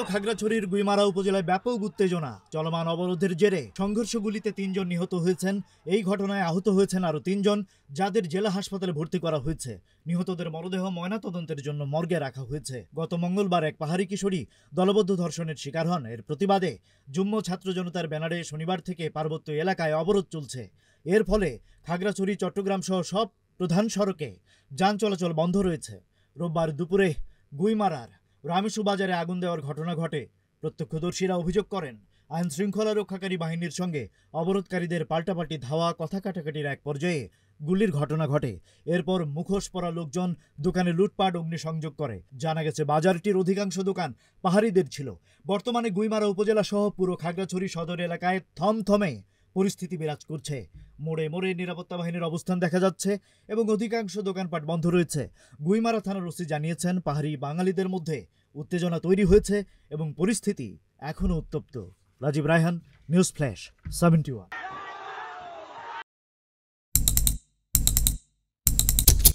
খাগড়াছড়ির গুইমারা উপজেলায় ব্যাপক উত্তেজনা। চলমান অবরোধের জেরে সংঘর্ষগুলিতে ৩ জন নিহত হয়েছেন। এই ঘটনায় আহত হয়েছেন আরও ৩ জন, যাদের জেলা হাসপাতালে ভর্তি করা হয়েছে। নিহতদের মরদেহ ময়নাতদন্তের জন্য মর্গে রাখা হয়েছে। গত মঙ্গলবার এক পাহাড়ি কিশোরী দলবদ্ধ ধর্ষণের শিকার হন। এর প্রতিবাদে যুগ্ম ছাত্র জনতার ব্যানারে শনিবার থেকে পার্বত্য এলাকায় অবরোধ চলছে। এর ফলে খাগড়াছড়ি, চট্টগ্রাম সহ সব প্রধান সড়কে যান চলাচল বন্ধ রয়েছে। রোববার দুপুরে গুইমারার রামেশু বাজারে আগুন দেওয়ার ঘটনা ঘটে। প্রত্যক্ষদর্শীরা অভিযোগ করেন, আইন শৃঙ্খলা রক্ষাকারী বাহিনীর সঙ্গে অবরোধকারীদের পাল্টাপাল্টি ধাওয়া, কথা কাটাকাটির এক পর্যায়ে গুলির ঘটনা ঘটে। এরপর মুখোশ পরা লোকজন দোকানে লুটপাট, অগ্নিসংযোগ করে। জানা গেছে বাজারটির অধিকাংশ দোকান পাহাড়িদের ছিল। বর্তমানে গুইমারা উপজেলা সহ পুরো খাগড়াছড়ি সদর এলাকায় থমথমে পরিস্থিতি বিরাজ করছে। মোড়ে মোড়ে নিরাপত্তা বাহিনীর অবস্থান দেখা যাচ্ছে এবং অধিকাংশ দোকানপাট বন্ধ রয়েছে। গুইমারা থানার ওসি জানিয়েছেন, পাহাড়ি বাঙালিদের মধ্যে উত্তেজনা তৈরি হয়েছে এবং পরিস্থিতি এখনও উত্তপ্ত। Rajib Raihan, news flash 71।